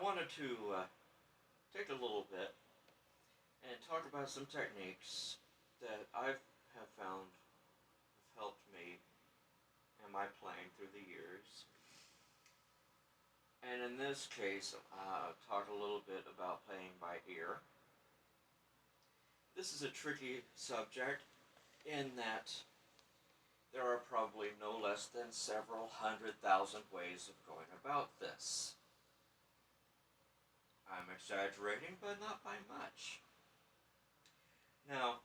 I wanted to take a little bit and talk about some techniques that I have found have helped me in my playing through the years. And in this case, talk a little bit about playing by ear. This is a tricky subject in that there are probably no less than several 100,000 ways of going about this. I'm exaggerating, but not by much. Now,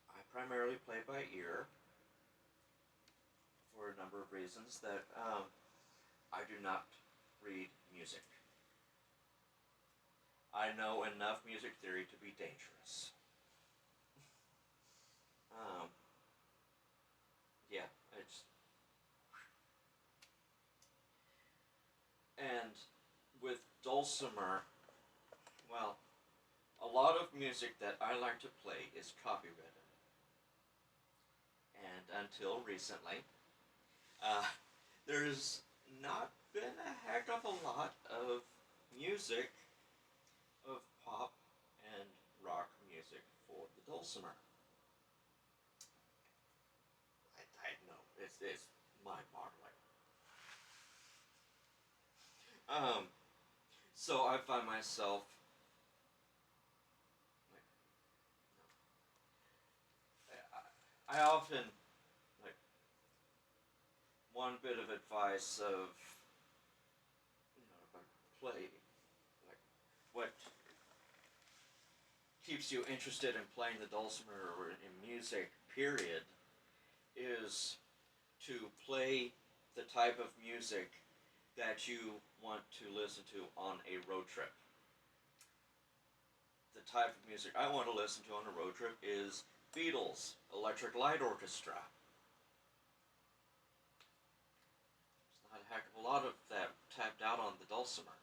I primarily play by ear for a number of reasons that I do not read music. I know enough music theory to be dangerous. Um, yeah, it's and with Dulcimer, well, a lot of music that I like to play is copywritten, and until recently, uh, there's not been a heck of a lot of music, of pop and rock music for the Dulcimer. I know, it's mind-boggling. Um, so I find myself, like, I often, like, one bit of advice of, if I play, like, what keeps you interested in playing the dulcimer or in music, period, is to play the type of music that you want to listen to on a road trip. The type of music I want to listen to on a road trip is Beatles, Electric Light Orchestra. There's not a heck of a lot of that tapped out on the dulcimer,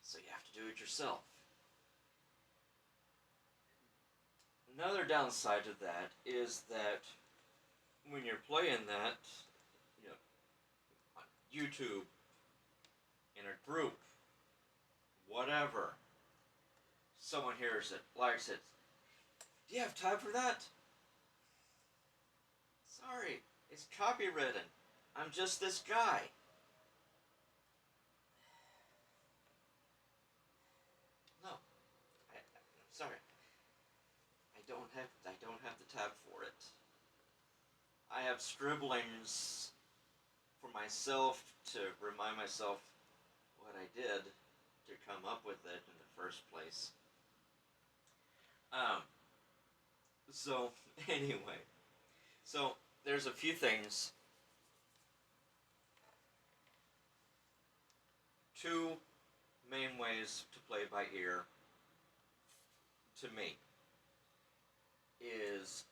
so you have to do it yourself. Another downside to that is that when you're playing that, you know, on YouTube, in a group, whatever, someone hears it, likes it. Do you have time for that? Sorry, it's copywritten. I'm just this guy. No, I'm sorry. I don't have the tab for it. I have scribblings for myself to remind myself what I did to come up with it in the first place. Um, so, anyway. So, there's a few things. Two main ways to play by ear, to me, is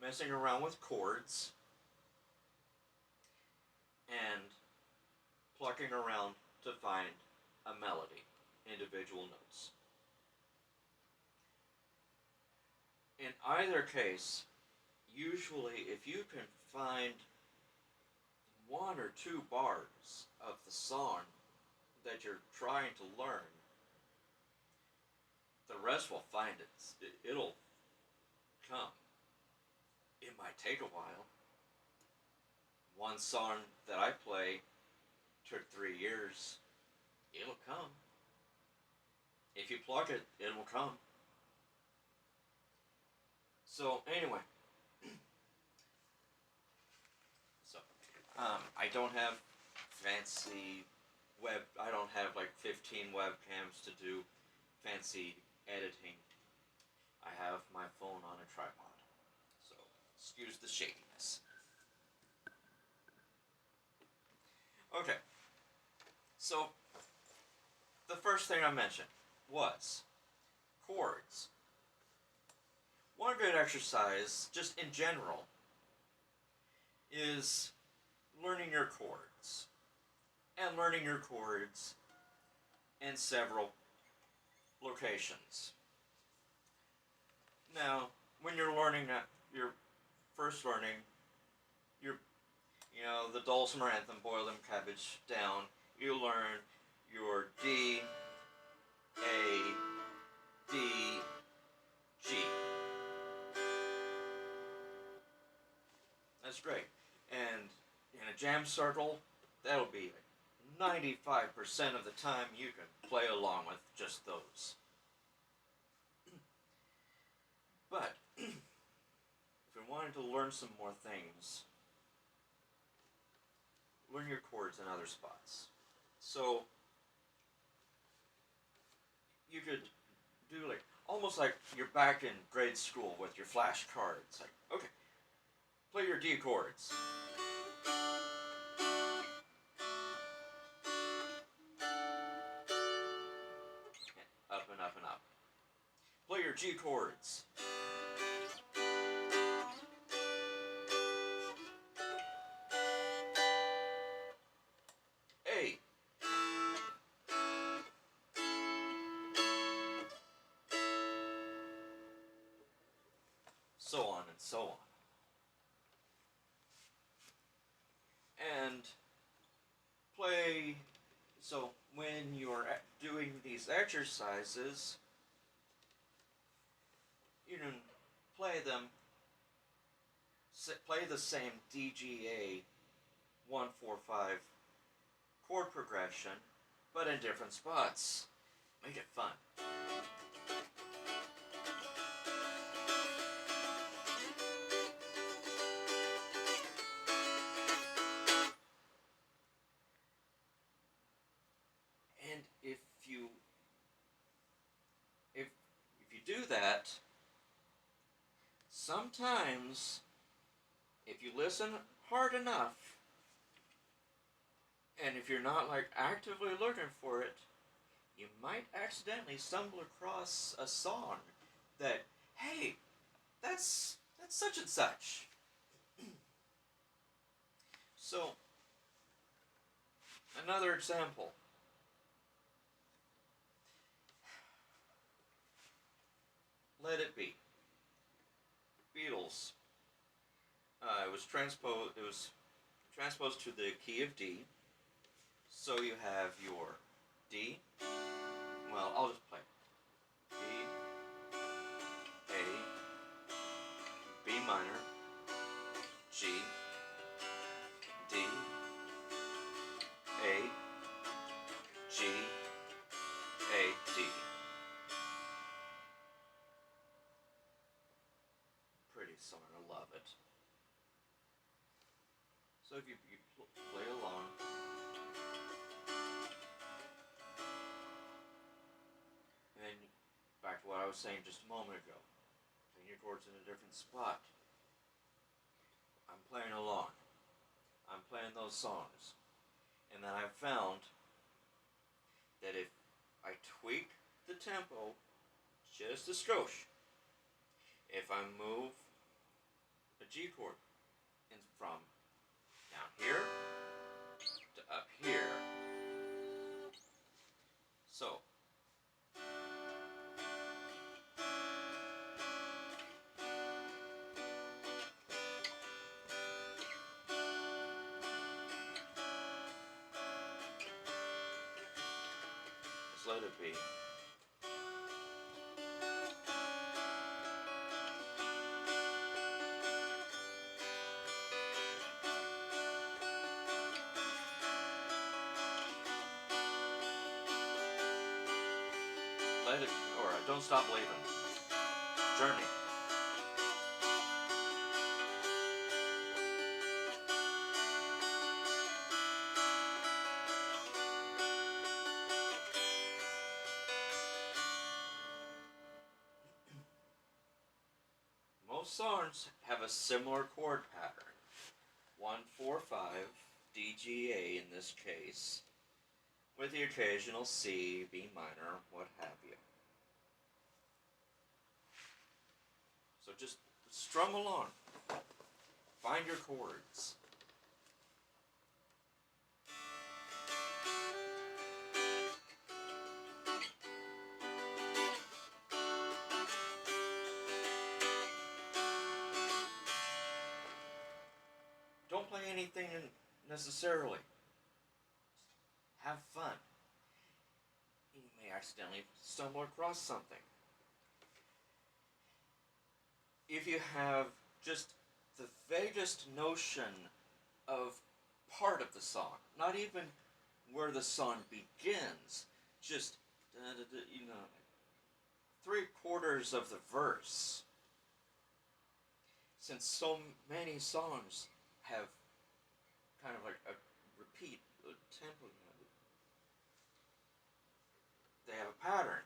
messing around with chords and plucking around to find a melody, individual notes. In either case, usually if you can find one or two bars of the song that you're trying to learn, the rest will find it. It'll come. It might take a while. One song that I play took 3 years. It'll come. If you pluck it, it will come. So anyway, I don't have fancy I don't have like 15 webcams to do fancy editing. I have my phone on a tripod. So, excuse the shadiness. Okay. So, the first thing I mentioned was chords. One good exercise, just in general, is learning your chords. And learning your chords in several locations. Now, when you're learning that, you're first learning the Dulcimer anthem, Boil Them Cabbage Down, you learn your D, That's great. And in a jam circle, that'll be 95% of the time you can play along with just those. But if you're wanting to learn some more things, learn your chords in other spots. So you could do like almost like you're back in grade school with your flashcards. Like, okay, play your D chords. Up and up and up. Play your G chords. A. So on and so on. And play. So when you're doing these exercises, you can play them. Play the same DGA 145 chord progression, but in different spots. Make it fun. And if you do that, sometimes if you listen hard enough, and if you're not like actively looking for it, you might accidentally stumble across a song that, hey, that's such and such. So, another example. Let It Be. Beatles. It was transposed to the key of D. So you have your D. Well, I'll just play D, A, B minor, G, D, A, G, A, D. Pretty song, I love it. So if you play along, and back to what I was saying just a moment ago, playing your chords in a different spot. I'm playing along. I'm playing those songs. And then I've found that if I tweak the tempo just a skosh, if I move a G chord from down here to up here, so just let it be. Let it, or Don't Stop Believing. Journey. Most songs have a similar chord pattern. 1-4-5, DGA in this case, with the occasional C, B minor, what have you. So just strum along. Find your chords. Don't play anything necessarily. Have fun. You may accidentally stumble across something. If you have just the vaguest notion of part of the song, not even where the song begins, just you know, 3/4 of the verse. Since so many songs have kind of like a repeat a tempo, they have a pattern.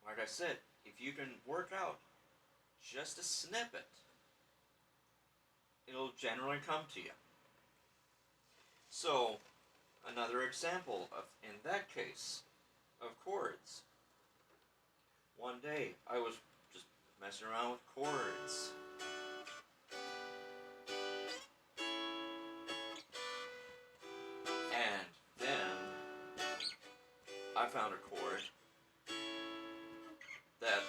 Like I said, if you can work out just a snippet, it'll generally come to you. So, another example of, in that case, of chords. One day, I was just messing around with chords. And then, I found a chord that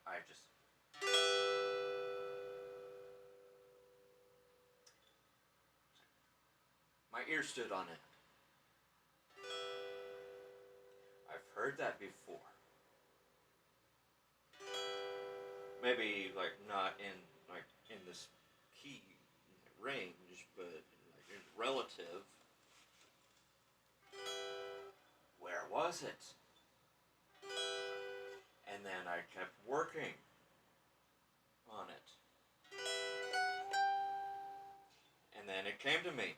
I just... my ear stood on it. I've heard that before. Maybe like not in this key range, but like in relative. Where was it? And then I kept working on it. And then it came to me.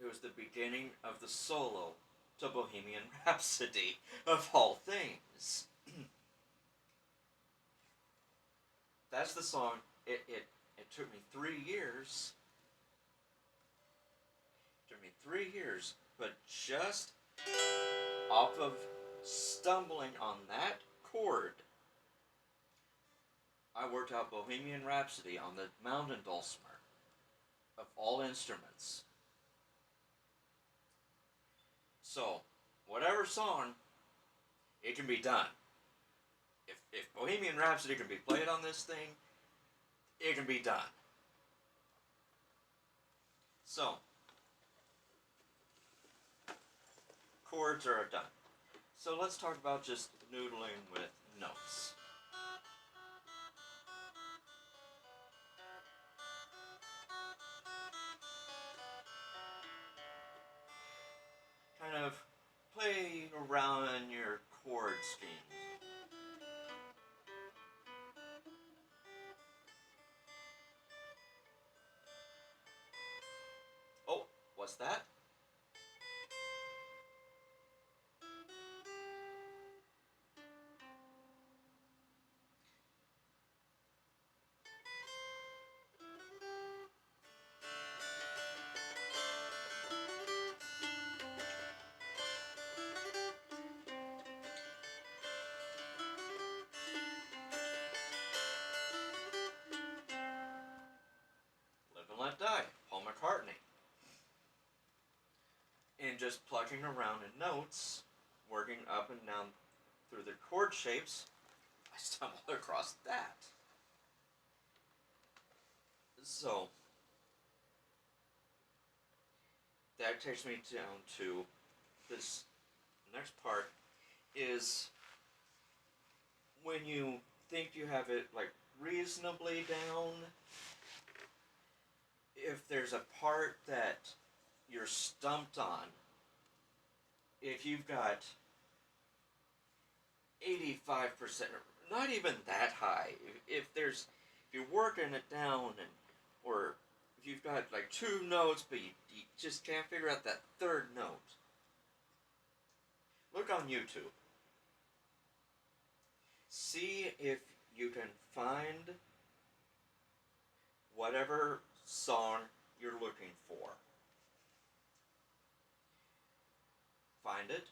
It was the beginning of the solo to Bohemian Rhapsody, of all things. That's the song. It took me 3 years. It took me 3 years, but just off of stumbling on that chord, I worked out Bohemian Rhapsody on the mountain dulcimer, of all instruments. So, whatever song, it can be done. If Bohemian Rhapsody can be played on this thing, it can be done. So, chords are done. So let's talk about just noodling with notes. Kind of play around in your chord schemes. Oh, what's that? Live and Let Die, Paul McCartney. And just plugging around in notes, working up and down through the chord shapes, I stumbled across that. So, that takes me down to this next part is when you think you have it like reasonably down, if there's a part that you're stumped on, if you've got 85%, not even that high, if you're working it down, and or if you've got like 2 notes but you just can't figure out that 3rd note, look on YouTube. See if you can find whatever song you're looking for. Find it,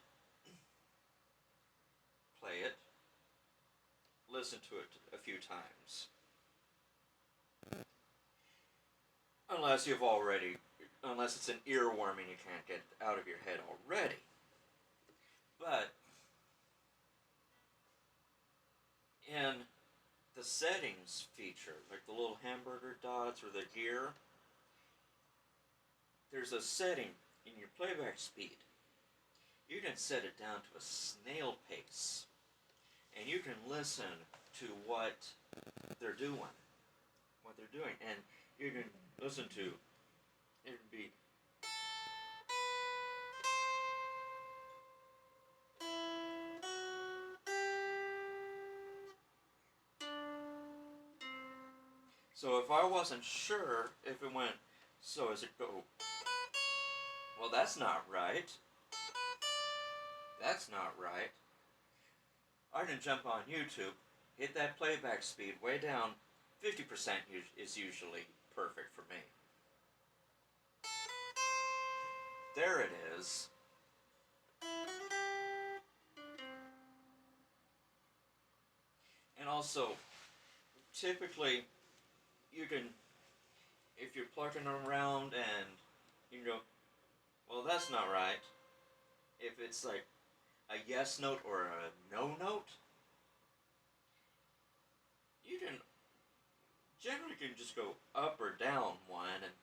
play it, listen to it a few times. Unless it's an earworm and you can't get it out of your head already. But in the settings feature, like the little hamburger dots or the gear. There's a setting in your playback speed. You can set it down to a snail pace, and you can listen to what they're doing, and you can listen to it would be. So if I wasn't sure if it went, so as it go, well, that's not right. That's not right. I can jump on YouTube, hit that playback speed way down. 50% is usually perfect for me. There it is. And also, typically, you can, if you're plucking around and you can go, well, that's not right. If it's like a yes note or a no note, you can generally can just go up or down one and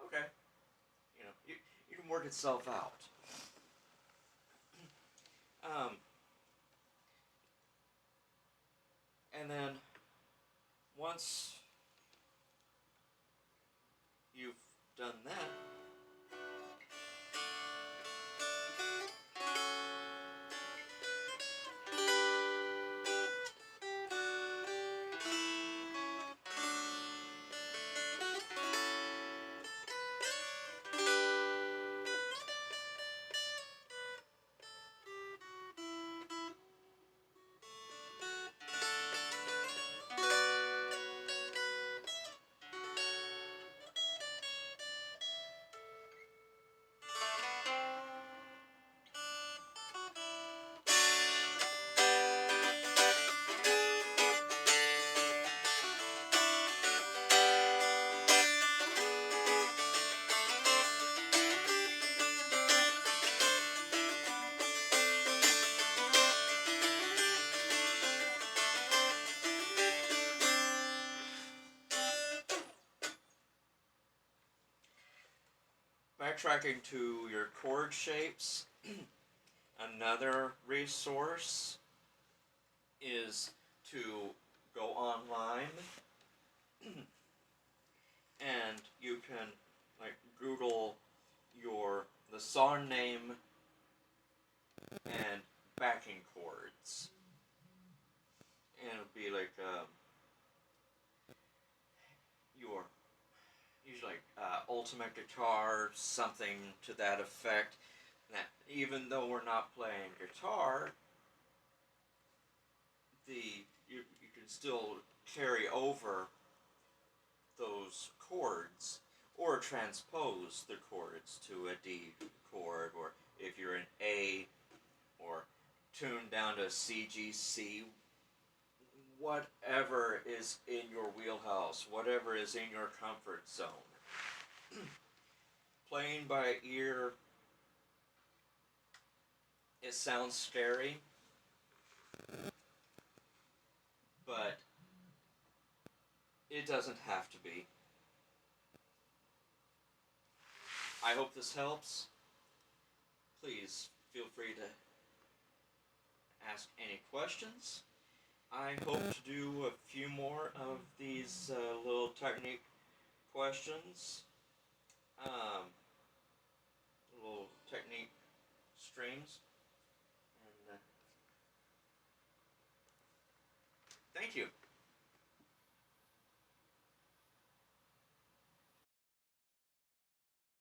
okay, you can work itself out. Um, and then once you've done that, backtracking to your chord shapes, another resource is to go online and you can like Google the song name and backing chords, and it'll be like your usually ultimate guitar, something to that effect. That even though we're not playing guitar, you can still carry over those chords or transpose the chords to a D chord, or if you're in A, or tune down to C, G, C, whatever is in your wheelhouse, whatever is in your comfort zone. Playing by ear, it sounds scary, but it doesn't have to be. I hope this helps. Please feel free to ask any questions. I hope to do a few more of these little technique questions, little technique streams, and thank you.